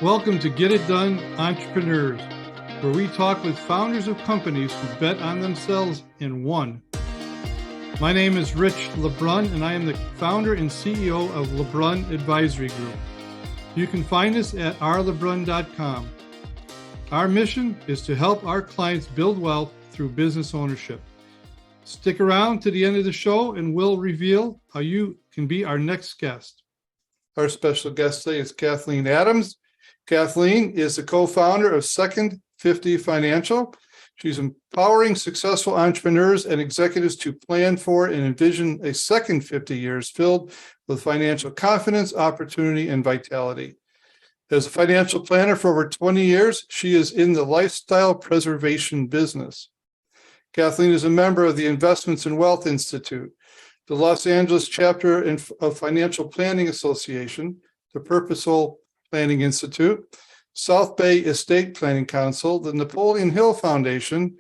Welcome to Get It Done Entrepreneurs, where we talk with founders of companies who bet on themselves and won. My name is Rich LeBrun, and I am the founder and CEO of LeBrun Advisory Group. You can find us at rlebrun.com. Our mission is to help our clients build wealth through business ownership. Stick around to the end of the show and we'll reveal how you can be our next guest. Our special guest today is Kathleen Adams. Kathleen is the co-founder of Second 50 Financial. She's empowering successful entrepreneurs and executives to plan for and envision a second 50 years filled with financial confidence, opportunity, and vitality. As a financial planner for over 20 years, she is in the lifestyle preservation business. Kathleen is a member of the Investments in Wealth Institute, the Los Angeles chapter of Financial Planning Association, the Purposeful Planning Institute, South Bay Estate Planning Council, the Napoleon Hill Foundation,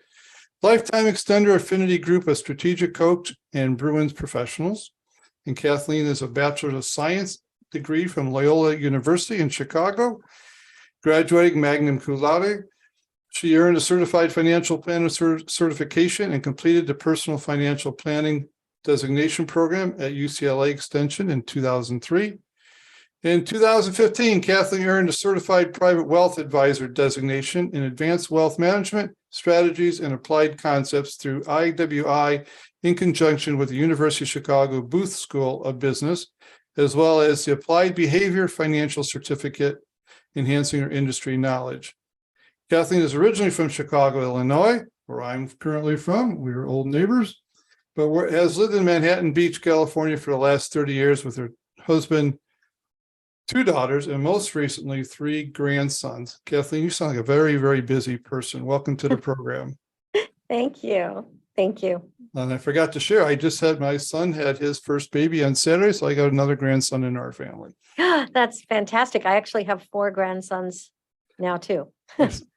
Lifetime Extender Affinity Group of Strategic Coach and Bruins professionals. And Kathleen is a Bachelor of Science degree from Loyola University in Chicago, graduating Magna Cum Laude. She earned a Certified Financial Planner certification and completed the Personal Financial Planning Designation Program at UCLA Extension in 2003. In 2015, Kathleen earned a Certified Private Wealth Advisor designation in Advanced Wealth Management, Strategies, and Applied Concepts through IWI in conjunction with the University of Chicago Booth School of Business, as well as the Applied Behavior Financial Certificate, enhancing her industry knowledge. Kathleen is originally from Chicago, Illinois, where I'm currently from. We were old neighbors, but has lived in Manhattan Beach, California for the last 30 years with her husband, 2 daughters, and most recently, 3 grandsons. Kathleen, you sound like a very, very busy person. Welcome to the program. Thank you. Thank you. And I forgot to share, my son had his first baby on Saturday, so I got another grandson in our family. That's fantastic. I actually have 4 grandsons now too.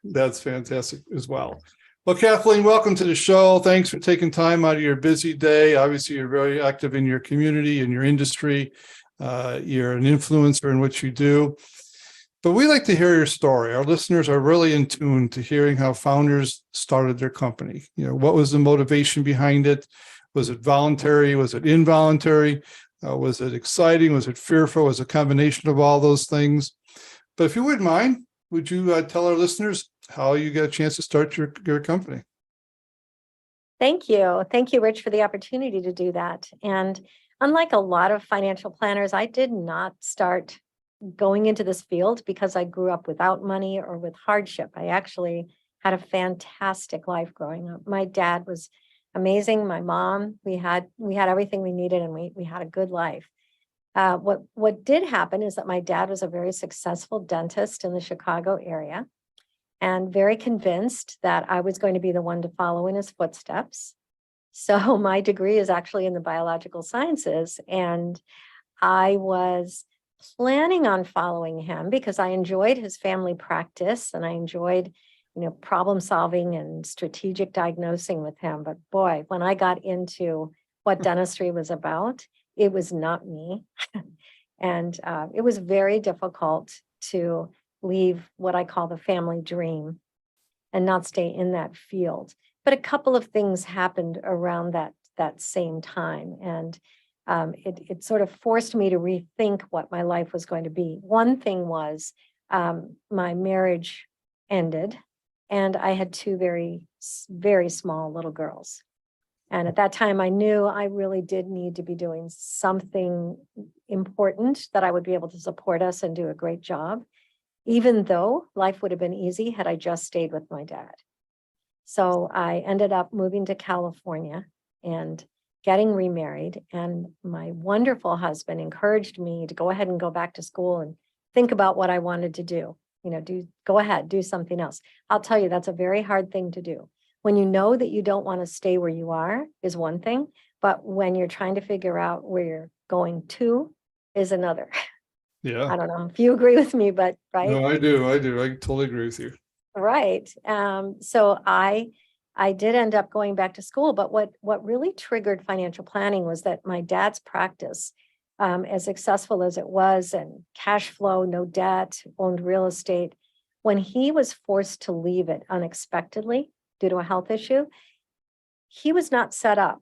That's fantastic as well. Well, Kathleen, welcome to the show. Thanks for taking time out of your busy day. Obviously, you're very active in your community, in your industry. You're an influencer in what you do, but we like to hear your story. Our listeners are really in tune to hearing how founders started their company. You know, what was the motivation behind it? Was it voluntary? Was it involuntary? Was it exciting? Was it fearful? Was it a combination of all those things? But if you wouldn't mind, would you tell our listeners how you got a chance to start your company? Thank you. Thank you, Rich, for the opportunity to do that. And unlike a lot of financial planners, I did not start going into this field because I grew up without money or with hardship. I actually had a fantastic life growing up. My dad was amazing. My mom, we had everything we needed, and we had a good life. What did happen is that my dad was a very successful dentist in the Chicago area and very convinced that I was going to be the one to follow in his footsteps. So my degree is actually in the biological sciences, and I was planning on following him because I enjoyed his family practice and I enjoyed, problem solving and strategic diagnosing with him. But boy, when I got into what dentistry was about, it was not me. And it was very difficult to leave what I call the family dream and not stay in that field. But a couple of things happened around that same time. And it sort of forced me to rethink what my life was going to be. One thing was my marriage ended, and I had 2 very, very small little girls. And at that time, I knew I really did need to be doing something important that I would be able to support us and do a great job, even though life would have been easy had I just stayed with my dad. So I ended up moving to California and getting remarried. And my wonderful husband encouraged me to go ahead and go back to school and think about what I wanted to do. Go ahead, do something else. I'll tell you, that's a very hard thing to do. When you know that you don't want to stay where you are is one thing, but when you're trying to figure out where you're going to is another. Yeah. I don't know if you agree with me, but right? No, I do. I totally agree with you. Right. So I did end up going back to school, but what really triggered financial planning was that my dad's practice as successful as it was, and cash flow, no debt, owned real estate. When he was forced to leave it unexpectedly due to a health issue, he was not set up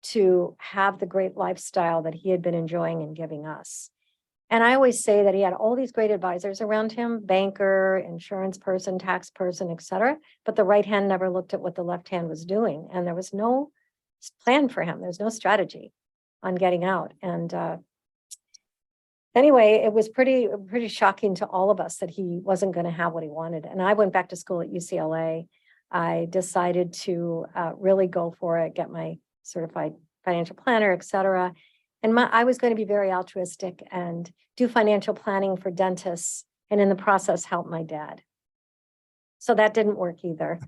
to have the great lifestyle that he had been enjoying and giving us. And I always say that he had all these great advisors around him, banker, insurance person, tax person, et cetera. But the right hand never looked at what the left hand was doing. And there was no plan for him. There's no strategy on getting out. And anyway, it was pretty shocking to all of us that he wasn't going to have what he wanted. And I went back to school at UCLA. I decided to really go for it, get my certified financial planner, et cetera. And I was going to be very altruistic and do financial planning for dentists, and in the process, help my dad. So that didn't work either.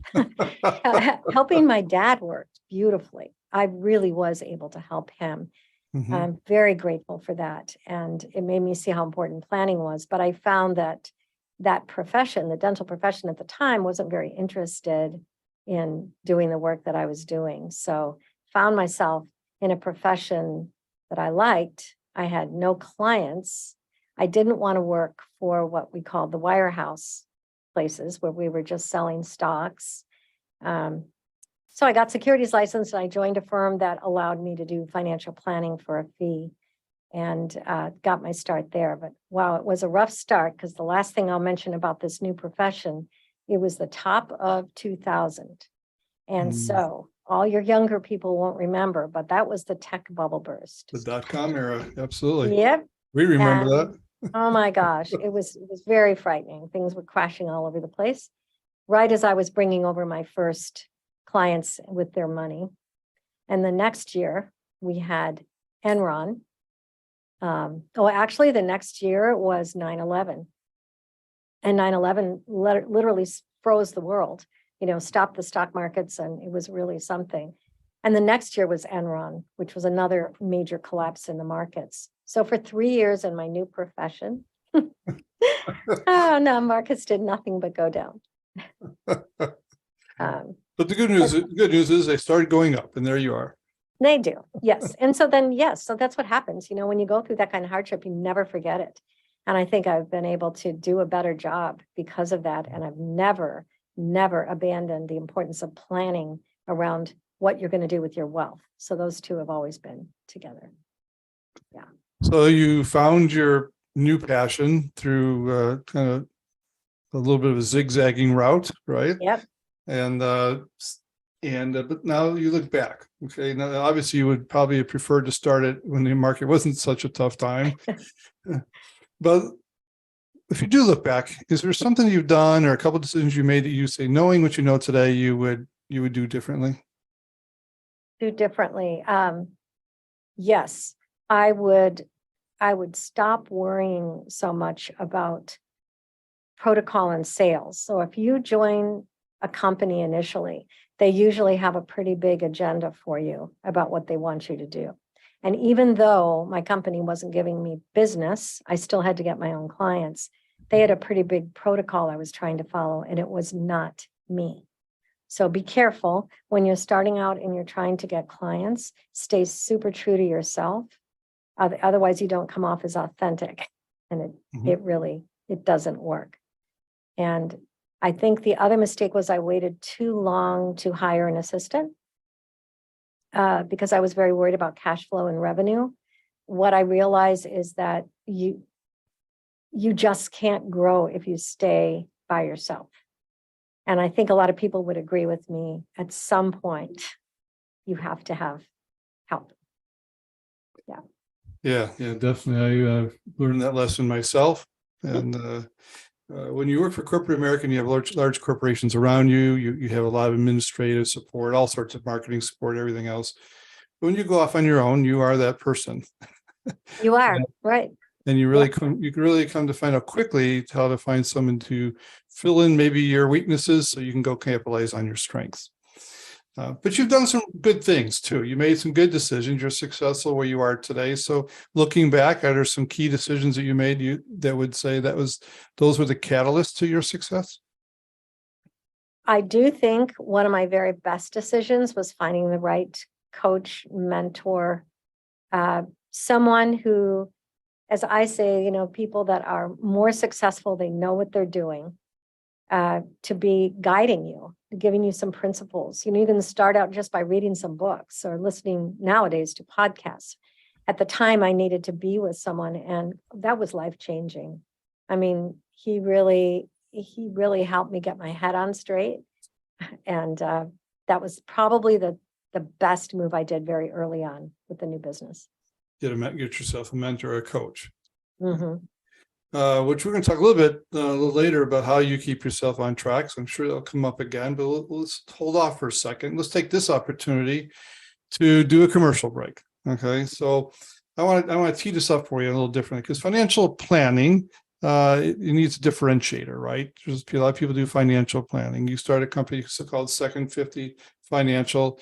Helping my dad worked beautifully. I really was able to help him. Mhm. I'm very grateful for that. And it made me see how important planning was. But I found that that profession, the dental profession at the time, wasn't very interested in doing the work that I was doing. So found myself in a profession that I liked. I had no clients. I didn't want to work for what we called the wirehouse places where we were just selling stocks. So I got securities license and I joined a firm that allowed me to do financial planning for a fee, and got my start there. But wow, it was a rough start, because the last thing I'll mention about this new profession, it was the top of 2000. And so all your younger people won't remember, but that was the tech bubble burst. The dot-com era, absolutely. Yep. We remember that. Oh my gosh, it was very frightening. Things were crashing all over the place. Right as I was bringing over my first clients with their money. And the next year we had Enron. Actually the next year was 9/11. And 9/11 literally froze the world, stopped the stock markets, and it was really something. And the next year was Enron, which was another major collapse in the markets. So for 3 years in my new profession, oh no, markets did nothing but go down. But the good news is they started going up, and there you are. They do, yes. And so then, yes, so that's what happens. When you go through that kind of hardship, you never forget it. And I think I've been able to do a better job because of that. And I've never abandoned the importance of planning around what you're going to do with your wealth. So those two have always been together. Yeah. So you found your new passion through kind of a little bit of a zigzagging route, right? Yep. And but now you look back. Okay. Now, obviously, you would probably have preferred to start it when the market wasn't such a tough time. But if you do look back, is there something you've done or a couple of decisions you made that you say, knowing what you know today, you would do differently? Do differently? Yes, I would stop worrying so much about protocol and sales. So if you join a company initially, they usually have a pretty big agenda for you about what they want you to do. And even though my company wasn't giving me business, I still had to get my own clients. They had a pretty big protocol I was trying to follow, and it was not me. So be careful when you're starting out and you're trying to get clients. Stay super true to yourself. Otherwise, you don't come off as authentic, and it doesn't work. And I think the other mistake was I waited too long to hire an assistant because I was very worried about cash flow and revenue. What I realized is that you just can't grow if you stay by yourself. And I think a lot of people would agree with me. At some point, you have to have help. Yeah, definitely. I learned that lesson myself. And when you work for corporate America, and you have large corporations around you, you have a lot of administrative support, all sorts of marketing support, everything else. When you go off on your own, you are that person. You are, right. And you can really come to find out quickly how to find someone to fill in maybe your weaknesses so you can go capitalize on your strengths. But you've done some good things too. You made some good decisions. You're successful where you are today. So looking back, are there some key decisions that you made that would say those were the catalysts to your success? I do think one of my very best decisions was finding the right coach, mentor, someone who, as I say, people that are more successful, they know what they're doing, to be guiding you, giving you some principles. You can start out just by reading some books or listening nowadays to podcasts. At the time, I needed to be with someone, and that was life-changing. I mean, he really helped me get my head on straight. And that was probably the best move I did very early on with the new business. Get yourself a mentor or a coach. Mm-hmm. Which we're going to talk a little later about how you keep yourself on track. So I'm sure that'll come up again, but let's hold off for a second. Let's take this opportunity to do a commercial break. Okay. So I want to tee this up for you a little differently, because financial planning, it needs a differentiator, right? Just a lot of people do financial planning. You start a company called Second 50 Financial.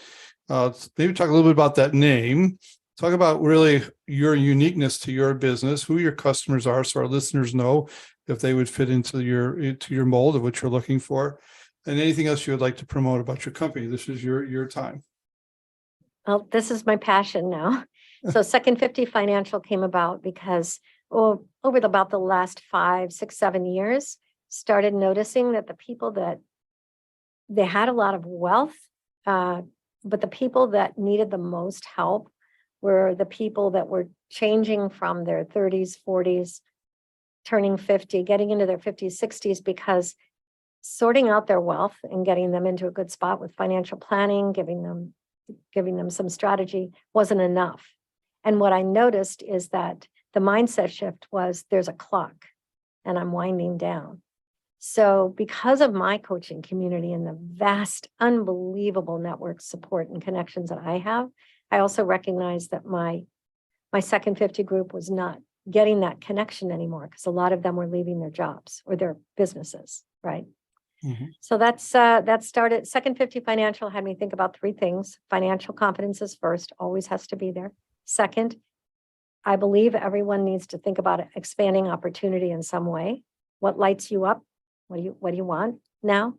Maybe talk a little bit about that name. Talk about really your uniqueness to your business, who your customers are, so our listeners know if they would fit into your mold of what you're looking for, and anything else you would like to promote about your company. This is your time. Well, this is my passion now. So Second 50 Financial came about because over about the last 5, 6, 7 years, started noticing that the people that they had a lot of wealth, but the people that needed the most help were the people that were changing from their 30s, 40s, turning 50, getting into their 50s, 60s, because sorting out their wealth and getting them into a good spot with financial planning, giving them some strategy wasn't enough. And what I noticed is that the mindset shift was, there's a clock and I'm winding down. So because of my coaching community and the vast, unbelievable network support and connections that I have, I also recognize that my Second 50 group was not getting that connection anymore, because a lot of them were leaving their jobs or their businesses, right? Mm-hmm. So that started. Second 50 Financial had me think about 3 things. Financial confidence is first, always has to be there. Second, I believe everyone needs to think about expanding opportunity in some way. What lights you up? What do you want now?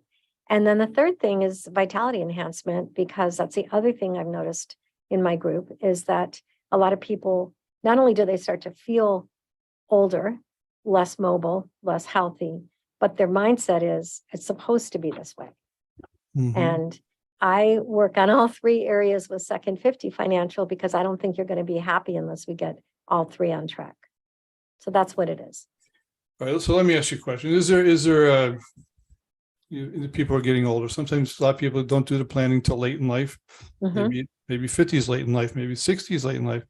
And then the third thing is vitality enhancement, because that's the other thing I've noticed in my group, is that a lot of people, not only do they start to feel older, less mobile, less healthy, but their mindset is, it's supposed to be this way. Mm-hmm. And I work on all 3 areas with Second 50 Financial, because I don't think you're going to be happy unless we get all 3 on track. So that's what it is. All right. So let me ask you a question. Is there people are getting older. Sometimes a lot of people don't do the planning till late in life. Mm-hmm. Maybe 50s late in life, maybe 60s late in life,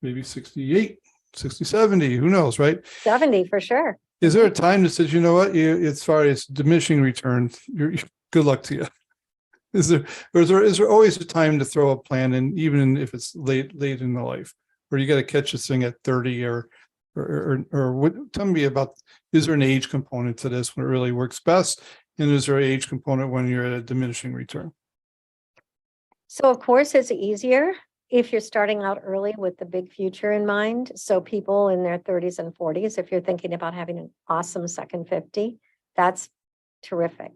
maybe 68, 60, 70, who knows, right? 70 for sure. Is there a time that says, you know what, as far as diminishing returns, good luck to you? Is there always a time to throw a plan in, even if it's late in the life, or you got to catch this thing at 30 or what? Tell me about, is there an age component to this when it really works best? And is there an age component when you're at a diminishing return? So of course, it's easier if you're starting out early with the big future in mind. So people in their 30s and 40s, if you're thinking about having an awesome Second 50, that's terrific.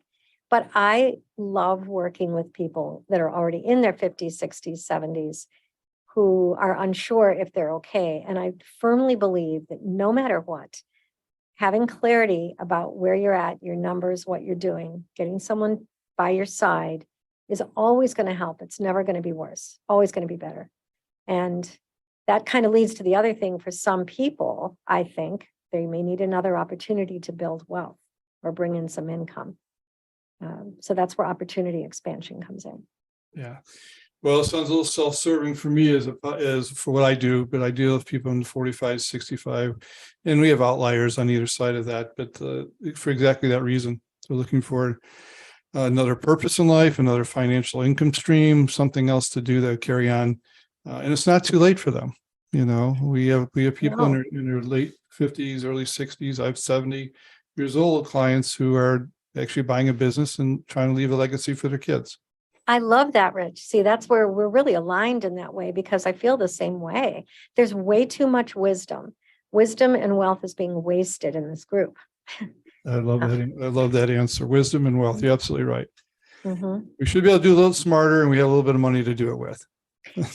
But I love working with people that are already in their 50s, 60s, 70s, who are unsure if they're okay. And I firmly believe that no matter what, having clarity about where you're at, your numbers, what you're doing, getting someone by your side is always going to help. It's never going to be worse, always going to be better. And that kind of leads to the other thing. For some people, I think they may need another opportunity to build wealth or bring in some income. So that's where opportunity expansion comes in. Yeah. Well, it sounds a little self-serving for me as for what I do, but I deal with people in 45, 65, and we have outliers on either side of that. But for exactly that reason, they're looking for another purpose in life, another financial income stream, something else to do that carry on. And it's not too late for them. We have people in their late 50s, early 60s. I have 70 years old clients who are actually buying a business and trying to leave a legacy for their kids. I love that, Rich. See, that's where we're really aligned in that way, because I feel the same way. There's way too much wisdom. Wisdom and wealth is being wasted in this group. I love that. I love that answer. Wisdom and wealth. You're absolutely right. Mm-hmm. We should be able to do a little smarter, and we have a little bit of money to do it with.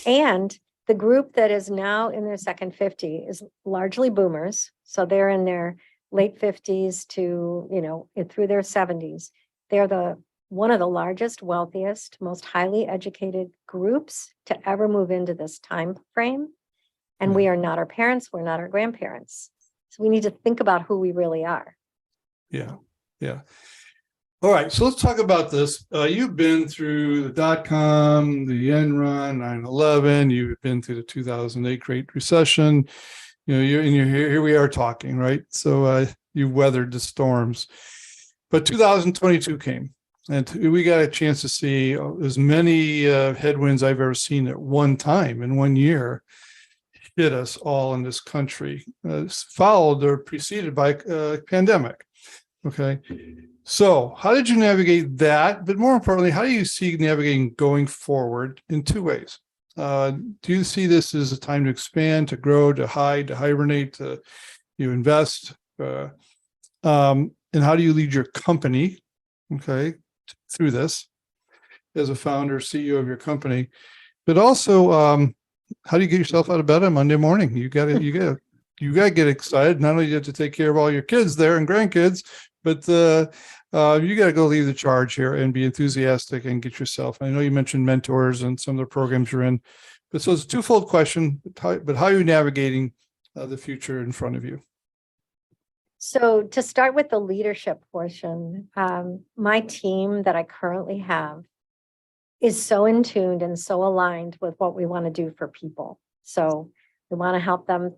And the group that is now in their second 50 is largely boomers. So they're in their late 50s to, through their 70s. They're one of the largest, wealthiest, most highly educated groups to ever move into this time frame. And we are not our parents, we're not our grandparents. So we need to think about who we really are. Yeah. All right, so let's talk about this. You've been through the dot-com, the Enron, 9/11. You've been through the 2008 Great Recession. You're here we are talking, right? So you weathered the storms. But 2022 came, and we got a chance to see as many headwinds I've ever seen at one time in 1 year hit us all in this country, followed or preceded by a pandemic. Okay. So how did you navigate that? But more importantly, how do you see navigating going forward in two ways? Do you see this as a time to expand, to grow, to hide, to hibernate, to invest? And how do you lead your company, okay, through this as a founder, CEO of your company? But also, how do you get yourself out of bed on Monday morning? You got to get excited. Not only do you have to take care of all your kids there and grandkids, but you got to go lead the charge here and be enthusiastic and get yourself. I know you mentioned mentors and some of the programs you're in, but so it's a twofold question. But how are you navigating the future in front of you? So to start with the leadership portion, my team that I currently have is so in tune and so aligned with what we want to do for people. So we want to help them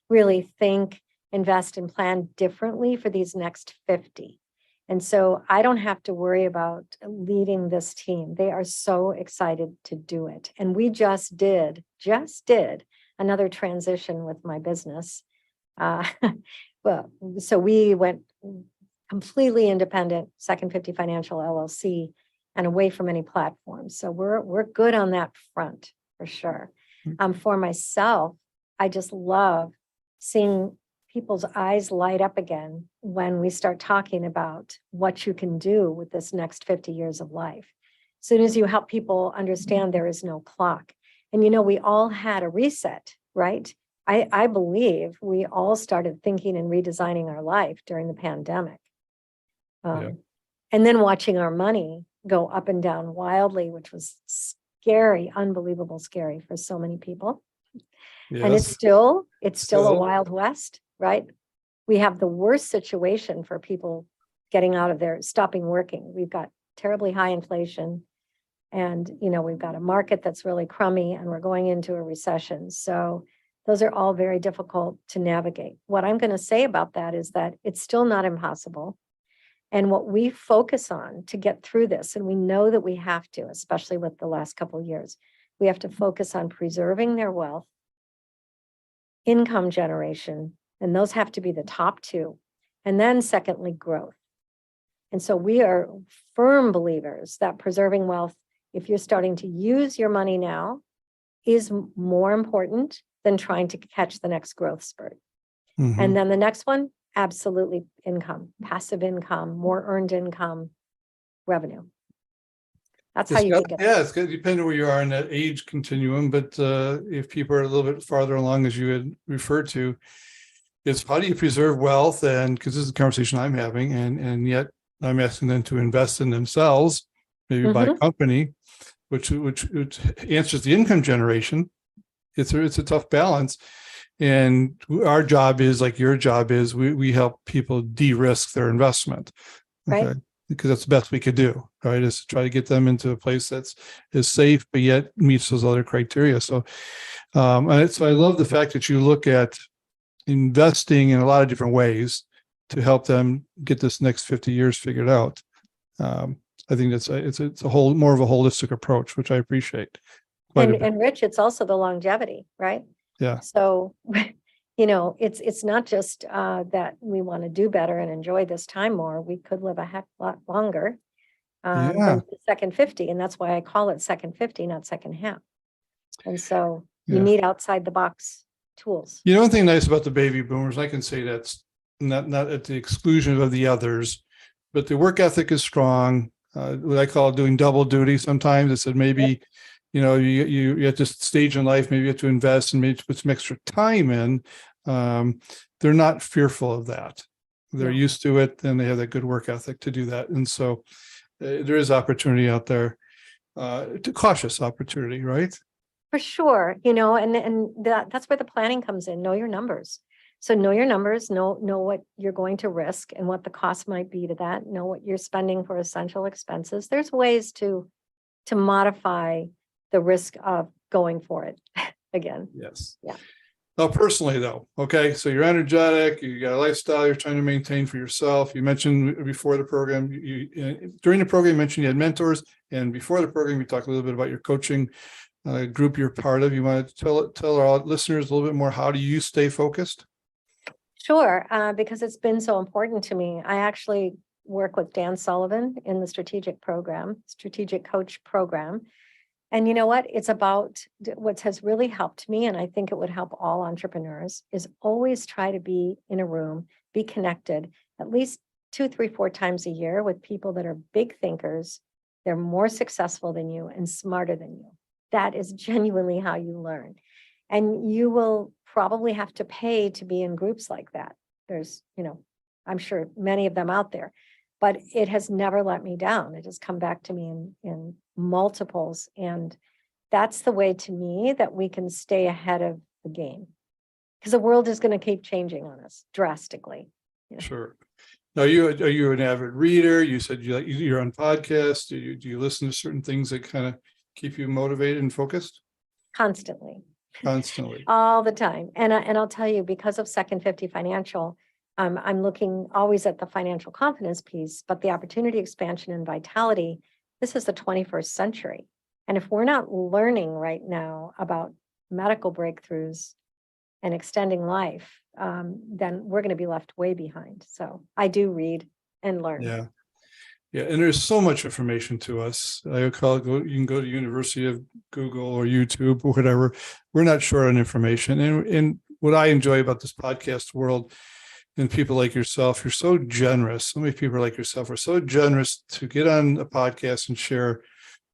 really think, invest, and plan differently for these next 50. And so I don't have to worry about leading this team. They are so excited to do it. And we just did another transition with my business. So we went completely independent, Second 50 Financial LLC, and away from any platforms. So we're good on that front for sure. For myself, I just love seeing people's eyes light up again when we start talking about what you can do with this next 50 years of life. As soon as you help people understand there is no clock. And we all had a reset, right? I believe we all started thinking and redesigning our life during the pandemic. And then watching our money go up and down wildly, which was scary, unbelievable scary for so many people. Yes. And it's still a wild west, right? We have the worst situation for people getting out of there, stopping working. We've got terribly high inflation, and we've got a market that's really crummy, and we're going into a recession. So those are all very difficult to navigate. What I'm going to say about that is that it's still not impossible. And what we focus on to get through this, and we know that we have to, especially with the last couple of years, we have to focus on preserving their wealth, income generation, and those have to be the top two. And then secondly, growth. And so we are firm believers that preserving wealth, if you're starting to use your money now, is more important than trying to catch the next growth spurt. Mm-hmm. And then the next one, absolutely income, passive income, more earned income, revenue. That's how you can get. Yeah, it's going to depend on where you are in that age continuum. But if people are a little bit farther along, as you had referred to, it's how do you preserve wealth? And because this is a conversation I'm having, and yet I'm asking them to invest in themselves, maybe buy a company, which answers the income generation. It's a tough balance. And our job is, like your job is, we help people de-risk their investment. Okay? Right. Because that's the best we could do, right? Is to try to get them into a place that's is safe, but yet meets those other criteria. So I love the fact that you look at investing in a lot of different ways to help them get this next 50 years figured out. I think it's a whole more of a holistic approach, which I appreciate. And Rich, it's also the longevity, right? Yeah. So, it's not just that we want to do better and enjoy this time more. We could live a heck lot longer than the second 50. And that's why I call it second 50, not second half. And so you need outside the box tools. One thing nice about the baby boomers, I can say that's not at the exclusion of the others, but the work ethic is strong. What I call doing double duty sometimes. It said maybe you at this stage in life, maybe you have to invest and maybe put some extra time in. They're not fearful of that. They're used to it, and they have that good work ethic to do that. And so there is opportunity out there, cautious opportunity, right? For sure, and that's where the planning comes in. Know your numbers. So know your numbers, know what you're going to risk and what the cost might be to that. Know what you're spending for essential expenses. There's ways to modify the risk of going for it again. Yes. Yeah. Now, personally, though, okay, so you're energetic, you got a lifestyle you're trying to maintain for yourself. You mentioned before the program, during the program, you mentioned you had mentors, and before the program, you talked a little bit about your coaching group you're part of. You want to tell our listeners a little bit more, how do you stay focused? Sure, because it's been so important to me. I actually work with Dan Sullivan in the strategic coach program. And you know what? It's about what has really helped me, and I think it would help all entrepreneurs, is always try to be in a room, be connected at least 2, 3, 4 times a year with people that are big thinkers. They're more successful than you and smarter than you. That is genuinely how you learn. And you will probably have to pay to be in groups like that. There's, I'm sure many of them out there, but it has never let me down. It has come back to me in multiples. And that's the way, to me, that we can stay ahead of the game, because the world is going to keep changing on us drastically. Sure. Now, are you an avid reader? You said you're on podcasts. Do you listen to certain things that kind of keep you motivated and focused? Constantly. All the time. And I'll tell you, because of Second 50 Financial, I'm looking always at the financial confidence piece, but the opportunity expansion and vitality. This is the 21st century. And if we're not learning right now about medical breakthroughs and extending life, then we're going to be left way behind. So I do read and learn. Yeah. And there's so much information to us. You can go to University of Google or YouTube or whatever. We're not short on information. And what I enjoy about this podcast world, and people like yourself, you're so generous. So many people like yourself are so generous to get on a podcast and share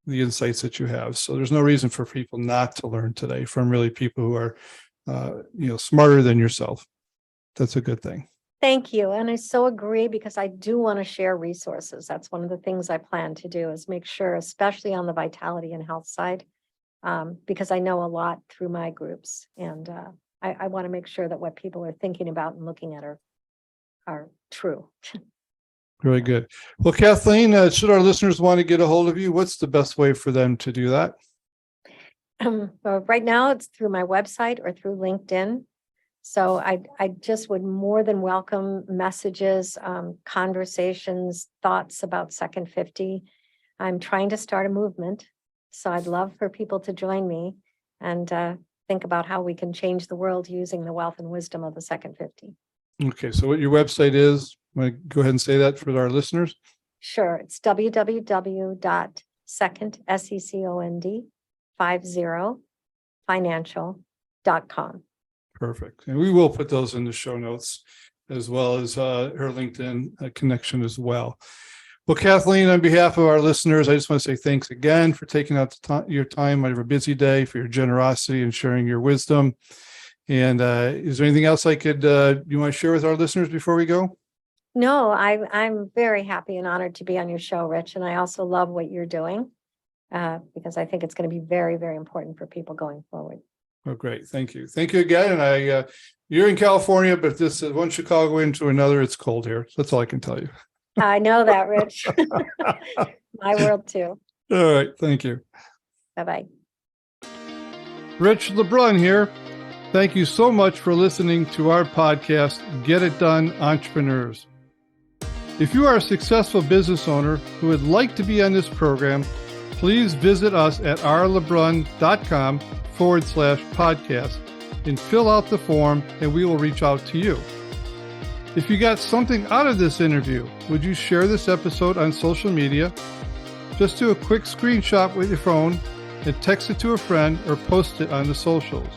the insights that you have. So there's no reason for people not to learn today from really people who are, smarter than yourself. That's a good thing. Thank you. And I so agree, because I do want to share resources. That's one of the things I plan to do, is make sure, especially on the vitality and health side, because I know a lot through my groups. And I want to make sure that what people are thinking about and looking at are true. Very good. Well, Kathleen, should our listeners want to get a hold of you, what's the best way for them to do that? Right now, it's through my website or through LinkedIn. So I just would more than welcome messages, conversations, thoughts about Second 50. I'm trying to start a movement, so I'd love for people to join me and think about how we can change the world using the wealth and wisdom of the Second 50. Okay, so what your website is, want to go ahead and say that for our listeners? Sure, it's www.second50financial.com. Perfect. And we will put those in the show notes, as well as her LinkedIn connection as well. Well, Kathleen, on behalf of our listeners, I just want to say thanks again for taking out your time out of a busy day, for your generosity and sharing your wisdom. And is there anything else you want to share with our listeners before we go? No, I'm very happy and honored to be on your show, Rich. And I also love what you're doing, because I think it's going to be very, very important for people going forward. Oh, great. Thank you. Thank you again. And you're in California, but this is one Chicago into another. It's cold here. That's all I can tell you. I know that, Rich. My world too. All right. Thank you. Bye-bye. Rich LeBrun here. Thank you so much for listening to our podcast, Get It Done, Entrepreneurs. If you are a successful business owner who would like to be on this program, please visit us at rlebrun.com/podcast and fill out the form, and we will reach out to you. If you got something out of this interview, would you share this episode on social media? Just do a quick screenshot with your phone and text it to a friend or post it on the socials.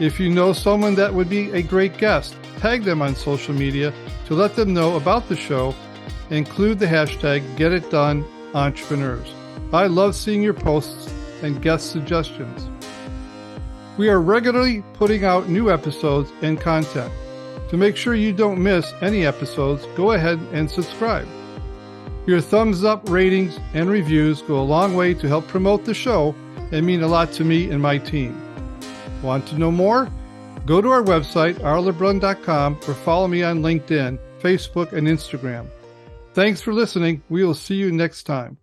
If you know someone that would be a great guest, tag them on social media to let them know about the show. Include the hashtag GetItDoneEntrepreneurs. I love seeing your posts and guest suggestions. We are regularly putting out new episodes and content. To make sure you don't miss any episodes, go ahead and subscribe. Your thumbs up, ratings, and reviews go a long way to help promote the show and mean a lot to me and my team. Want to know more? Go to our website, rlebrun.com, or follow me on LinkedIn, Facebook, and Instagram. Thanks for listening. We will see you next time.